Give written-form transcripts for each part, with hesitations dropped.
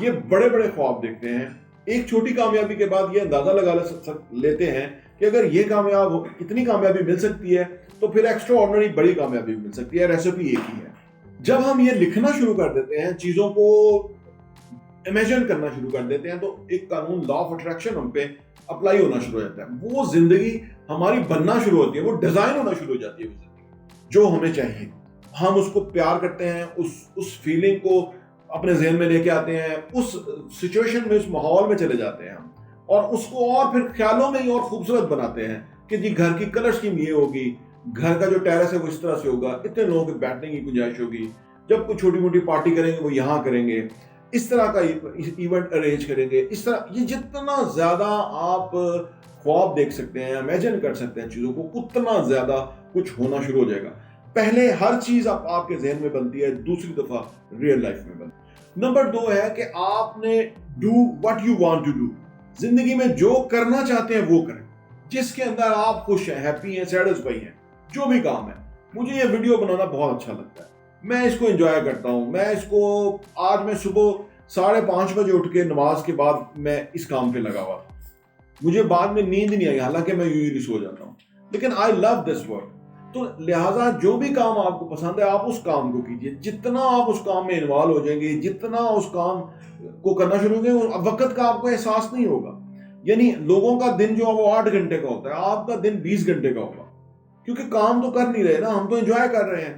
یہ بڑے بڑے خواب دیکھتے ہیں. ایک چھوٹی کامیابی کے بعد یہ اندازہ لگا لیتے ہیں کہ اگر یہ اتنی کامیابی مل سکتی ہے تو پھر ایکسٹرا آرڈنری بڑی کامیابی مل سکتی ہے. ریسیپی ایک ہی ہے. جب ہم یہ لکھنا شروع کر دیتے ہیں, چیزوں کو امیجن کرنا شروع کر دیتے ہیں, تو ایک قانون لا آف اٹریکشن ہم پہ اپلائی ہونا شروع ہو جاتا ہے. وہ زندگی ہماری بننا شروع ہوتی ہے, وہ ڈیزائن ہونا شروع ہو جاتی ہے, وہ زندگی جو ہمیں چاہیے. ہم اس کو پیار کرتے ہیں, اس فیلنگ کو اپنے ذہن میں لے کے آتے ہیں, اس سچویشن میں, اس ماحول میں چلے جاتے ہیں ہم, اور اس کو اور پھر خیالوں میں ہی اور خوبصورت بناتے ہیں کہ جی گھر کی کلر اسکیم یہ ہوگی, گھر کا جو ٹیرس ہے وہ اس طرح سے ہوگا, اتنے لوگوں کے بیٹھنے کی گنجائش ہوگی, جب کوئی چھوٹی موٹی پارٹی کریں گے وہ یہاں کریں گے, اس طرح کا ایونٹ ارینج کریں گے, اس طرح. یہ جتنا زیادہ آپ خواب دیکھ سکتے ہیں, امیجن کر سکتے ہیں چیزوں کو, اتنا زیادہ کچھ ہونا شروع ہو جائے گا. پہلے ہر چیز آپ کے ذہن میں بنتی ہے, دوسری دفعہ ریئل لائف میں بنتی ہے. نمبر 2 ہے کہ آپ نے do what you want to do. زندگی میں جو کرنا چاہتے ہیں وہ کریں, جس کے اندر آپ خوش ہیں, ہیپی ہیں, سیٹسفائی ہیں. جو بھی کام ہے, مجھے یہ ویڈیو بنانا بہت اچھا لگتا ہے, میں اس کو انجوائے کرتا ہوں, میں اس کو آج میں صبح 5:30 بجے اٹھ کے نماز کے بعد میں اس کام پہ لگا ہوا تھا. مجھے بعد میں نیند نہیں آئی, حالانکہ میں یوں سو جاتا ہوں, لیکن آئی لو دس ورک. تو لہٰذا جو بھی کام آپ کو پسند ہے آپ اس کام کو کیجئے. جتنا آپ اس کام میں انوالو ہو جائیں گے, جتنا اس کام کو کرنا شروع ہو گے, وقت کا آپ کو احساس نہیں ہوگا. یعنی لوگوں کا دن جو ہے وہ 8 گھنٹے کا ہوتا ہے, آپ کا دن 20 گھنٹے کا ہوگا, کیونکہ کام تو کر نہیں رہے نا, ہم تو انجوائے کر رہے ہیں,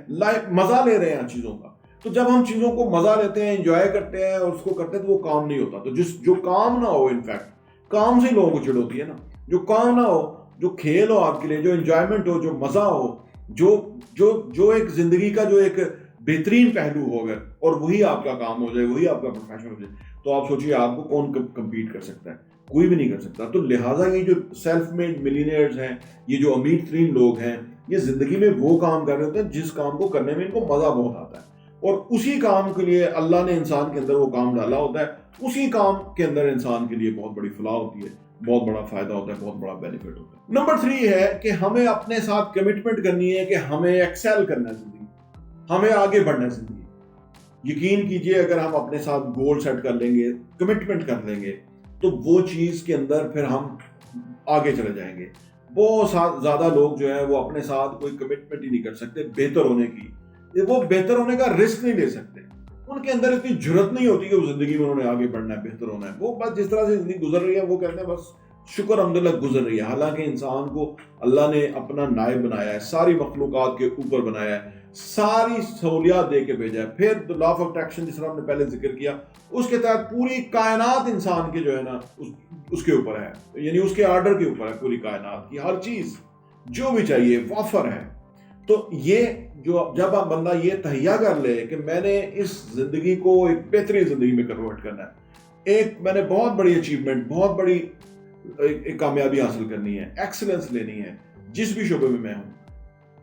مزہ لے رہے ہیں چیزوں کا. تو جب ہم چیزوں کو مزہ لیتے ہیں, انجوائے کرتے ہیں اور اس کو کرتے ہیں تو وہ کام نہیں ہوتا. تو جو کام نہ ہو, انفیکٹ کام سے ہی لوگوں کو چڑ ہوتی ہے نا. جو کام نہ ہو, جو کھیل ہو آپ کے لیے, جو انجوائمنٹ ہو, جو مزہ ہو, جو ایک زندگی کا جو ایک بہترین پہلو ہو اگر, اور وہی آپ کا کام ہو جائے, وہی آپ کا پروفیشن ہو جائے, تو آپ سوچیے آپ کو کون کمپیٹ کر سکتا ہے؟ کوئی بھی نہیں کر سکتا. تو لہٰذا یہ جو سیلف میڈ ملینئرز ہیں, یہ جو امیر ترین لوگ ہیں, یہ زندگی میں وہ کام کر رہے ہوتے ہیں جس کام کو کرنے میں ان کو مزہ بہت آتا ہے, اور اسی کام کے لیے اللہ نے انسان کے اندر وہ کام ڈالا ہوتا ہے. اسی کام کے اندر انسان کے لیے بہت بڑی فلاح ہوتی ہے, بہت بڑا فائدہ ہوتا ہے, بہت بڑا بینیفٹ ہوتا ہے. نمبر 3 ہے کہ ہمیں اپنے ساتھ کمٹمنٹ کرنی ہے کہ ہمیں ایکسل کرنا ہے زندگی, ہمیں آگے بڑھنا ہے زندگی. یقین کیجئے اگر ہم اپنے ساتھ گول سیٹ کر لیں گے, کمٹمنٹ کر لیں گے, تو وہ چیز کے اندر پھر ہم آگے چلے جائیں گے. بہت زیادہ لوگ جو ہیں وہ اپنے ساتھ کوئی کمٹمنٹ ہی نہیں کر سکتے بہتر ہونے کی. وہ بہتر ہونے کا رسک نہیں لے سکتے, ان کے اندر اتنی جرت نہیں ہوتی کہ وہ زندگی میں انہوں نے آگے بڑھنا ہے, بہتر ہونا ہے. وہ بس جس طرح سے زندگی گزر رہی ہے وہ کہتے ہیں بس شکر الحمدللہ گزر رہی ہے. حالانکہ انسان کو اللہ نے اپنا نائب بنایا ہے, ساری مخلوقات کے اوپر بنایا ہے, ساری سہولیات دے کے بھیجا ہے. پھر لا آف اٹریکشن جس طرح ہم نے پہلے ذکر کیا, اس کے تحت پوری کائنات انسان کے جو ہے نا اس کے اوپر ہے, یعنی اس کے آرڈر کے اوپر ہے. پوری کائنات کی ہر چیز جو بھی چاہیے وافر ہے. تو یہ جب آپ بندہ یہ تہیا کر لے کہ میں نے اس زندگی کو ایک بہترین زندگی میں کنورٹ کرنا ہے, ایک میں نے بہت بڑی اچیومنٹ, بہت بڑی ایک کامیابی حاصل کرنی ہے, ایکسلنس لینی ہے, جس بھی شعبے میں میں ہوں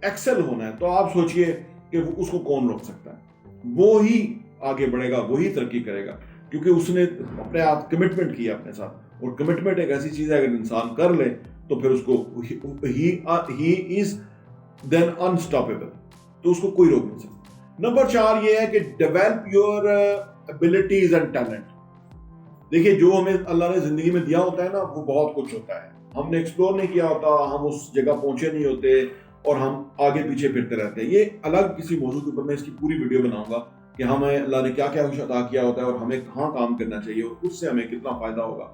ایکسل ہونا ہے, تو آپ سوچئے کہ اس کو کون روک سکتا ہے؟ وہی آگے بڑھے گا, وہی ترقی کرے گا, کیونکہ اس نے اپنے آپ کمٹمنٹ کیا اپنے ساتھ. اور کمٹمنٹ ایک ایسی چیز ہے اگر انسان کر لے تو پھر اس کو he is then unstoppable, تو اس کو کوئی روک نہیں سکتا. نمبر 4 یہ ہے کہ develop your abilities and talent. دیکھیے جو ہمیں اللہ نے زندگی میں دیا ہوتا ہے نا, وہ بہت کچھ ہوتا ہے, ہم نے ایکسپلور نہیں کیا ہوتا, ہم اس جگہ پہنچے نہیں ہوتے, اور ہم آگے پیچھے پھرتے رہتے ہیں. یہ الگ کسی موضوع کے اوپر میں اس کی پوری ویڈیو بناؤں گا کہ ہمیں اللہ نے کیا کیا کچھ عطا کیا ہوتا ہے, اور ہمیں کہاں کام کرنا چاہیے, اور اس سے ہمیں کتنا فائدہ ہوگا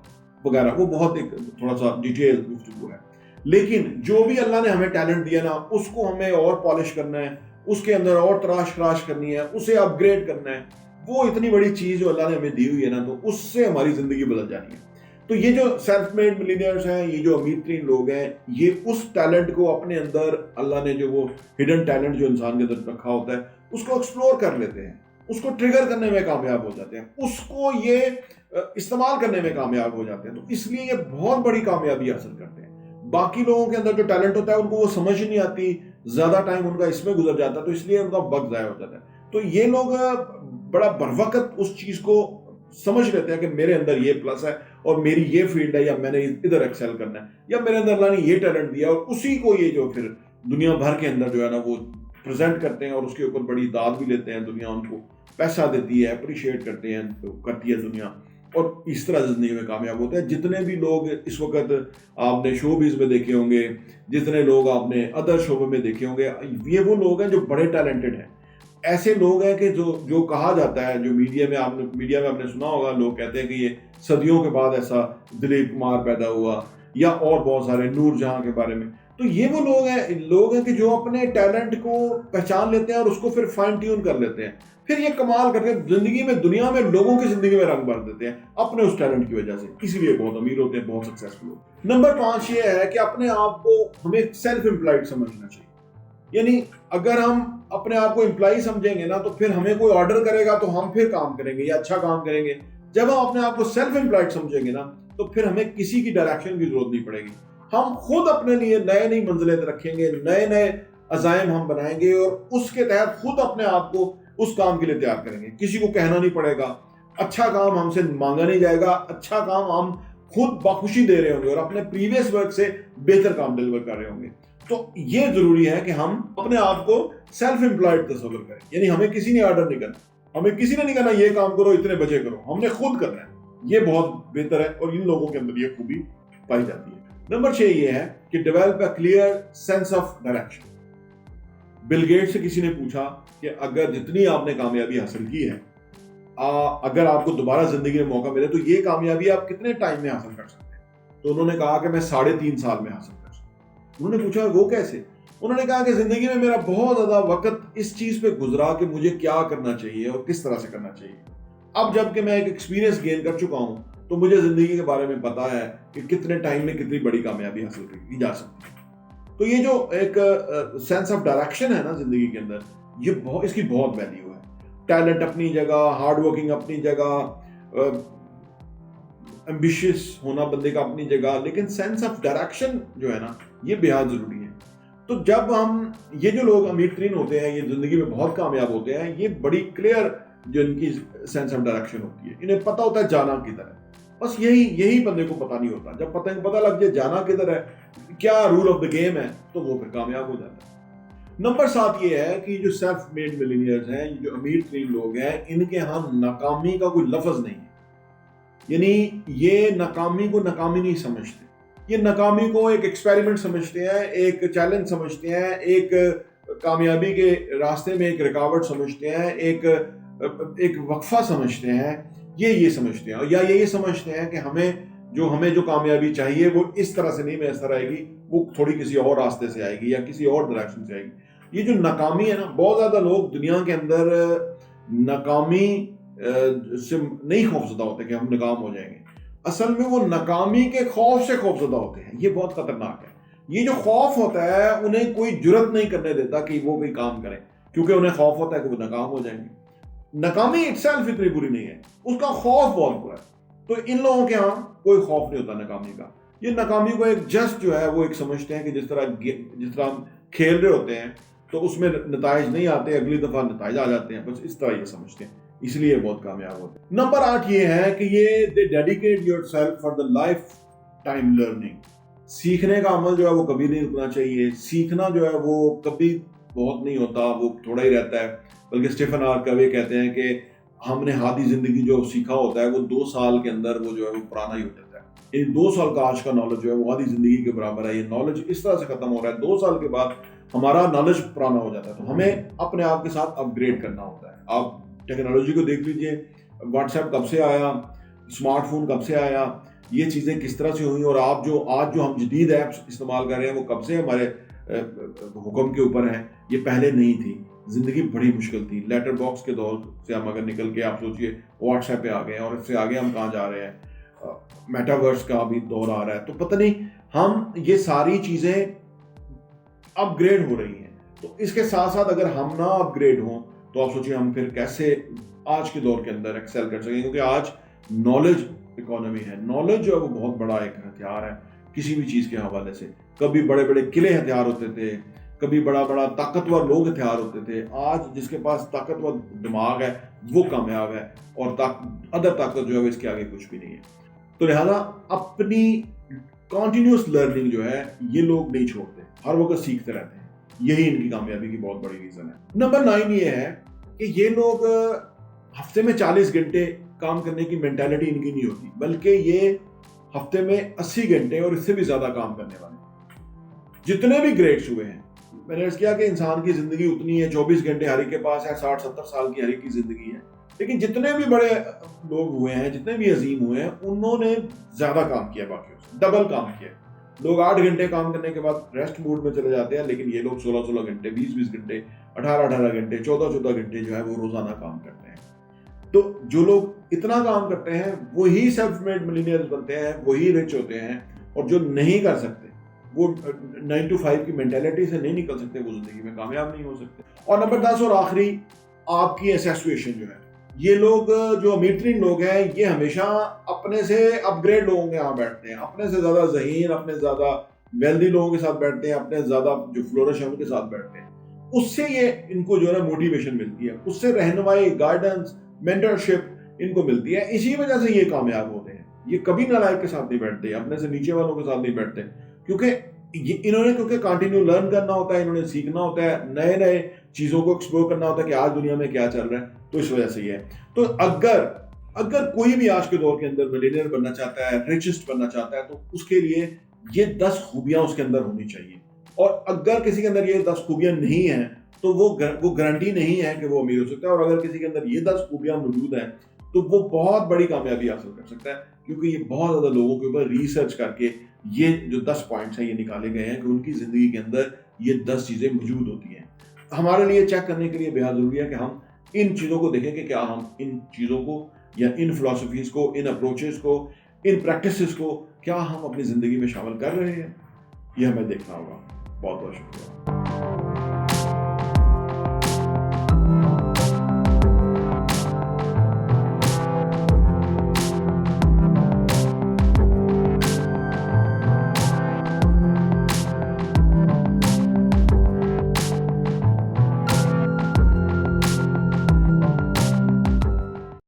وغیرہ. وہ بہت ایک تھوڑا سا ڈیٹیل گفتگو ہے. لیکن جو بھی اللہ نے ہمیں ٹیلنٹ دیا نا, اس کو ہمیں اور پالش کرنا ہے, اس کے اندر اور تراش کرنی ہے, اسے اپ گریڈ کرنا ہے. وہ اتنی بڑی چیز جو اللہ نے ہمیں دی ہوئی ہے نا, تو اس سے ہماری زندگی بدل جانی ہے. تو یہ جو سیلف میڈ ملینئرز ہیں, یہ جو امیر ترین لوگ ہیں, یہ اس ٹیلنٹ کو اپنے اندر اللہ نے جو وہ ہڈن ٹیلنٹ جو انسان کے اندر رکھا ہوتا ہے, اس کو ایکسپلور کر لیتے ہیں, اس کو ٹریگر کرنے میں کامیاب ہو جاتے ہیں, اس کو یہ استعمال کرنے میں کامیاب ہو جاتے ہیں. تو اس لیے یہ بہت بڑی کامیابی حاصل کرتے ہیں. باقی لوگوں کے اندر جو ٹیلنٹ ہوتا ہے ان کو وہ سمجھ نہیں آتی, زیادہ ٹائم ان کا اس میں گزر جاتا ہے, تو اس لیے ان کا وقت ضائع ہو جاتا ہے. تو یہ لوگ بڑا بروقت اس چیز کو سمجھ لیتے ہیں کہ میرے اندر یہ پلس ہے, اور میری یہ فیلڈ ہے, یا میں نے ادھر ایکسل کرنا ہے, یا میرے اندر اللہ نے یہ ٹیلنٹ دیا, اور اسی کو یہ جو پھر دنیا بھر کے اندر جو ہے نا وہ پریزنٹ کرتے ہیں اور اس کے اوپر بڑی داد بھی لیتے ہیں, دنیا ان کو پیسہ دیتی ہے, اپریشیٹ کرتی ہے دنیا, اور اس طرح زندگی میں کامیاب ہوتے ہیں. جتنے بھی لوگ اس وقت آپ نے شو بیز میں دیکھے ہوں گے, جتنے لوگ آپ نے ادر شعبوں میں دیکھے ہوں گے, یہ وہ لوگ ہیں جو بڑے ٹیلنٹڈ ہیں. ایسے لوگ ہیں کہ جو کہا جاتا ہے, جو میڈیا میں آپ نے سنا ہوگا, لوگ کہتے ہیں کہ یہ صدیوں کے بعد ایسا دلیپ کمار پیدا ہوا, یا اور بہت سارے نور جہاں کے بارے میں. تو یہ وہ لوگ ہیں کہ جو اپنے ٹیلنٹ کو پہچان لیتے ہیں اور اس کو پھر فائن ٹیون کر لیتے ہیں, پھر یہ کمال کر کے زندگی میں, دنیا میں لوگوں کی زندگی میں رنگ بھر دیتے ہیں اپنے اس ٹیلنٹ کی وجہ سے, اسی لیے بہت امیر ہوتے ہیں, بہت سکسیسفل ہوتے ہیں. نمبر 5 یہ ہے کہ اپنے آپ کو ہمیں سیلف امپلائڈ سمجھنا چاہیے. یعنی اگر ہم اپنے آپ کو امپلائی سمجھیں گے نا, تو پھر ہمیں کوئی آرڈر کرے گا تو ہم پھر کام کریں گے یا اچھا کام کریں گے. جب ہم اپنے آپ کو سیلف امپلائڈ سمجھیں گے نا, تو پھر ہمیں کسی کی ڈائریکشن کی ضرورت نہیں پڑے گی. ہم خود اپنے لیے نئی منزلیں رکھیں گے, نئے عزائم ہم بنائیں گے, اور اس کے تحت خود اپنے آپ کو اس کام کے لیے تیار کریں گے. کسی کو کہنا نہیں پڑے گا, اچھا کام ہم سے مانگا نہیں جائے گا, اچھا کام ہم خود بخوشی دے رہے ہوں گے اور اپنے پریویس ورک سے بہتر کام ڈیلیور کر رہے ہوں گے. تو یہ ضروری ہے کہ ہم اپنے آپ کو سیلف امپلائڈ تصور کریں. یعنی ہمیں کسی نے آرڈر نہیں کرنا, ہمیں کسی نے نہیں کہنا یہ کام کرو, اتنے بجے کرو, ہم نے خود کرنا ہے. یہ بہت بہتر ہے اور ان لوگوں کے اندر یہ خوبی پائی جاتی ہے. نمبر 6 یہ ہے کہ develop a clear sense of direction. Bill Gates سے کسی نے پوچھا کہ اگر جتنی آپ نے کامیابی حاصل کی ہے, اگر آپ کو دوبارہ زندگی میں موقع ملے تو یہ کامیابی آپ کتنے ٹائم میں حاصل کر سکتے ہیں؟ تو انہوں نے کہا کہ میں 3.5 سال میں حاصل کر سکتا ہوں. انہوں نے پوچھا وہ کیسے؟ انہوں نے کہا کہ زندگی میں میرا بہت زیادہ وقت اس چیز پہ گزرا کہ مجھے کیا کرنا چاہیے اور کس طرح سے کرنا چاہیے. اب جب کہ میں ایک ایکسپیرینس گین کر چکا ہوں تو مجھے زندگی کے بارے میں پتا ہے کہ کتنے ٹائم میں کتنی بڑی کامیابی حاصل کی جا سکتی ہے. تو یہ جو ایک سینس آف ڈائریکشن ہے نا زندگی کے اندر, یہ اس کی بہت ویلیو ہے. ٹیلنٹ اپنی جگہ, ہارڈ ورکنگ اپنی جگہ, ایمبیشیس ہونا بندے کا اپنی جگہ, لیکن سینس آف ڈائریکشن جو ہے نا یہ بے حد ضروری ہے. تو جب یہ جو لوگ امیر ترین ہوتے ہیں, یہ زندگی میں بہت کامیاب ہوتے ہیں, یہ بڑی کلیئر جو ان کی سینس آف ڈائریکشن ہوتی ہے. انہیں پتہ ہوتا ہے جانا کدھر ہے. بس یہی بندے کو پتہ نہیں ہوتا. جب پتہ لگ جائے جانا کدھر ہے, کیا رول آف دا گیم ہے, تو وہ پھر کامیاب ہو جاتا ہے. نمبر 7 یہ ہے کہ جو سیلف میڈ ملینئرز ہیں, جو امیر ترین لوگ ہیں, ان کے ہاں ناکامی کا کوئی لفظ نہیں ہے. یعنی یہ ناکامی کو ناکامی نہیں سمجھتے, یہ ناکامی کو ایک ایکسپیریمنٹ سمجھتے ہیں, ایک چیلنج سمجھتے ہیں, ایک کامیابی کے راستے میں ایک رکاوٹ سمجھتے ہیں, ایک وقفہ سمجھتے ہیں. یہ سمجھتے ہیں, یا یہ سمجھتے ہیں کہ ہمیں جو کامیابی چاہیے وہ اس طرح سے نہیں میسر آئے گی, وہ تھوڑی کسی اور راستے سے آئے گی یا کسی اور ڈائریکشن سے آئے گی. یہ جو ناکامی ہے نا, بہت زیادہ لوگ دنیا کے اندر ناکامی سے نہیں خوفزدہ ہوتے کہ ہم ناکام ہو جائیں گے. اصل میں وہ ناکامی کے خوف سے خوفزدہ ہوتے ہیں. یہ بہت خطرناک ہے. یہ جو خوف ہوتا ہے انہیں کوئی جرت نہیں کرنے دیتا کہ وہ کوئی کام کریں, کیونکہ انہیں خوف ہوتا ہے کہ وہ ناکام ہو جائیں گے. ناکامی اٹسیلف اتنی بری نہیں ہے, اس کا خوف بہت برا ہے. تو ان لوگوں کے ہاں کوئی خوف نہیں ہوتا ناکامی کا. یہ ناکامی کو ایک جسٹ جو ہے وہ ایک سمجھتے ہیں کہ جس طرح ہم کھیل رہے ہوتے ہیں تو اس میں نتائج نہیں آتے, اگلی دفعہ نتائج آ جاتے ہیں, بس اس طرح یہ سمجھتے ہیں, اس لیے بہت کامیاب ہوتے ہیں. نمبر 8 یہ ہے کہ یہ they dedicate yourself for the lifetime learning. سیکھنے کا عمل جو ہے وہ کبھی نہیں رکنا چاہیے. سیکھنا جو ہے وہ کبھی بہت نہیں ہوتا, وہ تھوڑا ہی رہتا ہے. بلکہ اسٹیفن آر کوے کہتے ہیں کہ ہم نے ہادی زندگی جو سیکھا ہوتا ہے وہ 2 سال کے اندر وہ جو ہے وہ پرانا ہی ہو جاتا ہے. یہ 2 سال کا آج کا نالج جو ہے وہ آدھی زندگی کے برابر ہے. یہ نالج اس طرح سے ختم ہو رہا ہے, 2 سال کے بعد ہمارا نالج پرانا ہو جاتا ہے. تو ہمیں اپنے آپ کے ساتھ اپ گریڈ کرنا ہوتا ہے. آپ ٹیکنالوجی کو دیکھ لیجئے, واٹس ایپ کب سے آیا, اسمارٹ فون کب سے آیا, یہ چیزیں کس طرح سے ہوئیں, اور آج جو ہم جدید ایپس استعمال کر رہے ہیں وہ کب سے ہمارے حکم کے اوپر ہیں. یہ پہلے نہیں تھی. زندگی بڑی مشکل تھی. لیٹر باکس کے دور سے ہم اگر نکل کے آپ سوچئے واٹس ایپ پہ آ گئے ہیں, اور اس سے آگے ہم کہاں جا رہے ہیں, میٹاورس کا بھی دور آ رہا ہے. تو پتہ نہیں ہم یہ ساری چیزیں اپ گریڈ ہو رہی ہیں. تو اس کے ساتھ ساتھ اگر ہم نہ اپ گریڈ ہوں تو آپ سوچیں ہم پھر کیسے آج کے دور کے اندر ایکسل کر سکیں, کیونکہ آج نالج اکانومی ہے. نالج جو ہے وہ بہت بڑا ایک ہتھیار ہے کسی بھی چیز کے حوالے سے. کبھی بڑے بڑے قلعے ہتھیار ہوتے تھے, کبھی بڑا طاقتور لوگ ہتھیار ہوتے تھے. آج جس کے پاس طاقتور دماغ ہے وہ کامیاب ہے, اور ادر طاقت جو ہے اس کے آگے کچھ بھی نہیں ہے. تو لہذا اپنی کنٹینیوس لرننگ جو ہے یہ لوگ نہیں چھوڑتے, ہر وقت سیکھتے رہتے ہیں. یہی ان کی کامیابی کی بہت بڑی ریزن ہے۔ نمبر 9 یہ ہے کہ یہ لوگ ہفتے میں 40 گھنٹے کام کرنے کی مینٹالٹی ان کی نہیں ہوتی، بلکہ یہ ہفتے میں 80 گھنٹے اور اس سے بھی زیادہ کام کرنے والے جتنے بھی گریڈس ہوئے ہیں۔ میں نے عرض کیا کہ انسان کی زندگی اتنی ہے، 24 گھنٹے ہر ایک کے پاس ہے، 60-70 سال کی ہر ایک کی زندگی ہے، لیکن جتنے بھی بڑے لوگ ہوئے ہیں، جتنے بھی عظیم ہوئے ہیں، انہوں نے زیادہ کام کیا، باقیوں سے ڈبل کام کیا۔ لوگ 8 گھنٹے کام کرنے کے بعد ریسٹ موڈ میں چلے جاتے ہیں، لیکن یہ لوگ 16 گھنٹے، 20 گھنٹے، 18 گھنٹے، 14 گھنٹے جو ہے وہ روزانہ کام کرتے ہیں۔ تو جو لوگ اتنا کام کرتے ہیں وہی سیلف میڈ ملینئرز بنتے ہیں، وہی رچ ہوتے ہیں، اور جو نہیں کر سکتے، وہ 9 to 5 کی مینٹالٹی سے نہیں نکل سکتے، وہ زندگی میں کامیاب نہیں ہو سکتے۔ اور نمبر 10 اور آخری، آپ کی ایسوسیشن جو ہے، یہ لوگ جو امیر ترین لوگ ہیں، یہ ہمیشہ اپنے سے اپ گریڈ لوگوں کے یہاں بیٹھتے ہیں، اپنے سے زیادہ ذہین، اپنے زیادہ ویلدی لوگوں کے ساتھ بیٹھتے ہیں، اپنے زیادہ جو فلورش ہیں ان کے ساتھ بیٹھتے ہیں۔ اس سے یہ ان کو جو ہے موٹیویشن ملتی ہے، اس سے رہنمائی، گائیڈنس، مینٹرشپ ان کو ملتی ہے، اسی وجہ سے یہ کامیاب ہوتے ہیں۔ یہ کبھی نالائق کے ساتھ نہیں بیٹھتے، اپنے سے نیچے والوں کے ساتھ نہیں بیٹھتے، کیونکہ کیونکہ کنٹینیو لرن کرنا ہوتا ہے، انہوں نے سیکھنا ہوتا ہے، نئے نئے چیزوں کو ایکسپلور کرنا ہوتا ہے کہ آج دنیا میں کیا چل رہا ہے، تو اس وجہ سے یہ ہے۔ تو اگر کوئی بھی آج کے دور کے اندر ملینئر بننا چاہتا ہے، ریچسٹ بننا چاہتا ہے، تو اس کے لیے یہ 10 خوبیاں اس کے اندر ہونی چاہیے، اور اگر کسی کے اندر یہ 10 خوبیاں نہیں ہیں تو وہ گارنٹی نہیں ہے کہ وہ امیر ہو سکتا ہے، اور اگر کسی کے اندر یہ 10 خوبیاں موجود ہیں تو وہ بہت بڑی کامیابی حاصل کر سکتا ہے، کیونکہ یہ بہت زیادہ لوگوں کے اوپر ریسرچ کر کے یہ جو 10 پوائنٹس ہیں یہ نکالے گئے ہیں کہ ان کی زندگی کے اندر یہ 10 چیزیں موجود ہوتی ہیں۔ ہمارے لیے چیک کرنے کے لیے بے حد ضروری ہے کہ ہم ان چیزوں کو دیکھیں کہ کیا ہم ان چیزوں کو یا ان فلاسفیز کو، ان اپروچز کو، ان پریکٹسز کو کیا ہم اپنی زندگی میں شامل کر رہے ہیں، یہ ہمیں دیکھنا ہوگا۔ بہت بہت شکریہ۔